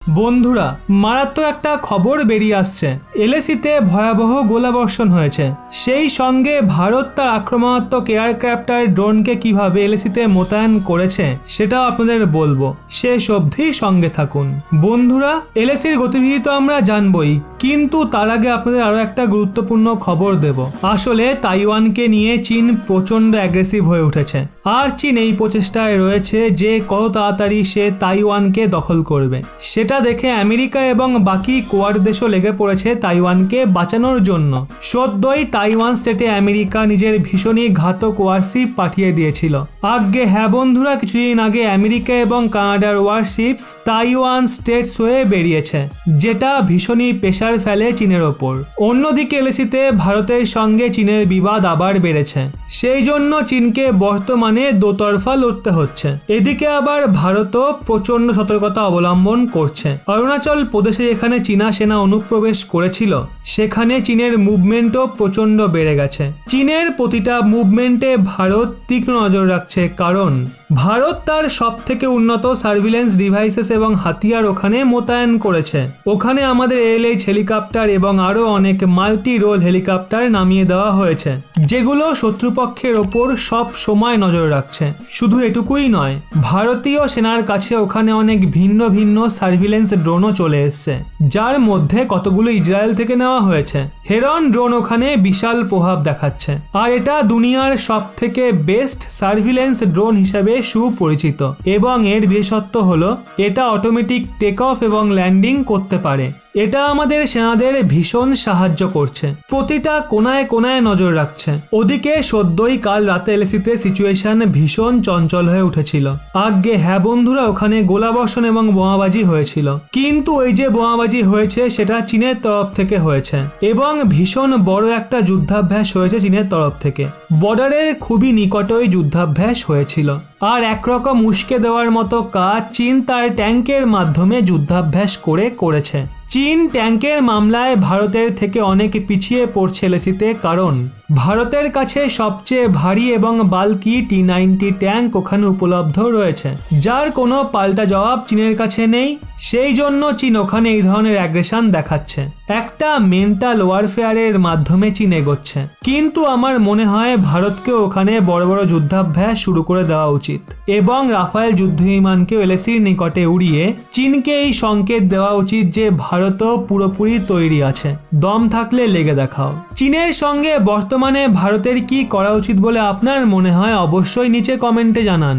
বন্ধুরা, মারাত্মক একটা খবর বেরিয়ে আসছে। এলএসিতে ভয়াবহ গোলাবর্ষণ হয়েছে। সেই সঙ্গে ভারত তার আক্রমণাত্মক এয়ারক্রাফট ড্রোনকে কিভাবে এলএসিতে মোতায়েন করেছে সেটাও আপনাদের বলবো। শেষ অবধি সঙ্গে থাকুন। বন্ধুরা, এলএসির গতিবিধি তো আমরা জানবই, কিন্তু তার আগে আপনাদের আরো একটা গুরুত্বপূর্ণ খবর দেব। আসলে তাইওয়ানকে নিয়ে চীন প্রচন্ড অ্যাগ্রেসিভ হয়ে উঠেছে, আর চীন এই প্রচেষ্টায় রয়েছে যে কত তাড়াতাড়ি সে তাইওয়ানকে দখল করবে। সেটা দেখে আমেরিকা এবং বাকি কোয়াড দেশও লেগে পড়েছে তাইওয়ানকে বাঁচানোর জন্য। সদ্যই তাইওয়ান স্টেটে আমেরিকা নিজের ভীষণই ঘাতক ওয়ারশিপ পাঠিয়ে দিয়েছিল। আজ্ঞে হ্যাঁ বন্ধুরা, কিছুদিন আগে আমেরিকা এবং কানাডার ওয়ারশিপস তাইওয়ান স্টেটস হয়ে বেরিয়েছে, যেটা ভীষণই প্রেসার ফেলে চীনের ওপর। অন্যদিকে এলএসিতে ভারতের সঙ্গে চীনের বিবাদ আবার বেড়েছে, সেই জন্য চীনকে বর্তমানে দোতরফা লড়তে হচ্ছে। এদিকে আবার ভারতও প্রচন্ড সতর্কতা অবলম্বন করছে। অরুণাচল প্রদেশে যেখানে চীনা সেনা অনুপ্রবেশ করেছিল, সেখানে চীনের মুভমেন্টও প্রচন্ড বেড়ে গেছে। চীনের প্রতিটা মুভমেন্টে ভারত তীক্ষ্ণ নজর রাখছে, কারণ ভারত তার সব থেকে উন্নত সার্ভিলেন্স ডিভাইসেস এবং হাতিয়ার ওখানে মোতায়েন করেছে। ওখানে আমাদের এএলএইচ হেলিকপ্টার এবং আরও অনেক মাল্টি রোল হেলিকপ্টার নামিয়ে দেওয়া হয়েছে, যেগুলো শত্রুপক্ষের ওপর সব সময় নজর রাখছে। শুধু এটুকুই নয়, ভারতীয় সেনার কাছে ওখানে অনেক ভিন্ন ভিন্ন সার্ভিলেন্স ড্রোনও চলে এসছে, যার মধ্যে কতগুলো ইসরায়েল থেকে নেওয়া হয়েছে। হেরন ড্রোন ওখানে বিশাল প্রভাব দেখাচ্ছে, আর এটা দুনিয়ার সব থেকে বেস্ট সার্ভিলেন্স ড্রোন হিসেবে সুপরিচিত। এবং এর বিশেষত্ব হলো এটা অটোমেটিক টেক অফ এবং ল্যান্ডিং করতে পারে। এটা আমাদের সেনাদের ভীষণ সাহায্য করছে, প্রতিটা কোনায় কোনায় নজর রাখছে। ওদিকে সদ্যই কাল রাতে এলএসিতে সিচুয়েশন ভীষণ চঞ্চল হয়ে উঠেছিল। আজ্ঞে হ্যাঁ বন্ধুরা, ওখানে গোলাবর্ষণ এবং বোমাবাজি হয়েছিল, কিন্তু ওই যে বোমাবাজি হয়েছে সেটা চীনের তরফ থেকে হয়েছে, এবং ভীষণ বড় একটা যুদ্ধাভ্যাস হয়েছে চীনের তরফ থেকে। বর্ডারের খুবই নিকটেই যুদ্ধাভ্যাস হয়েছিল, আর একরকম উস্কে দেওয়ার মতো কাজ চীন তার ট্যাঙ্কের মাধ্যমে যুদ্ধাভ্যাস করেছে। চীন ট্যাঙ্কের মামলায় ভারতের থেকে অনেক পিছিয়ে পড়ছে এলএসিতে, কারণ ভারতের কাছে সবচেয়ে ভারী এবং বাল্কি T-90 ট্যাঙ্ক ওখানে উপলব্ধ রয়েছে, যার কোনো পাল্টা জবাব চীনের কাছে নেই। সেই জন্য চীন ওখানে এই ধরনের অ্যাগ্রেশন দেখাচ্ছে। একটা মেন্টাল ওয়ারফেয়ারের মাধ্যমে চীন এগোচ্ছে, কিন্তু আমার মনে হয় ভারতকে ওখানে বড় বড় যুদ্ধাভ্যাস শুরু করে দেওয়া উচিত, এবং রাফায়েল যুদ্ধবিমানকে এলএসির নিকটে উড়িয়ে চীনকে এই সংকেত দেওয়া উচিত যে ভারতও পুরোপুরি তৈরি আছে, দম থাকলে লেগে দেখাও। চীনের সঙ্গে বর্তমানে ভারতের কি করা উচিত বলে আপনার মনে হয় অবশ্যই নিচে কমেন্টে জানান।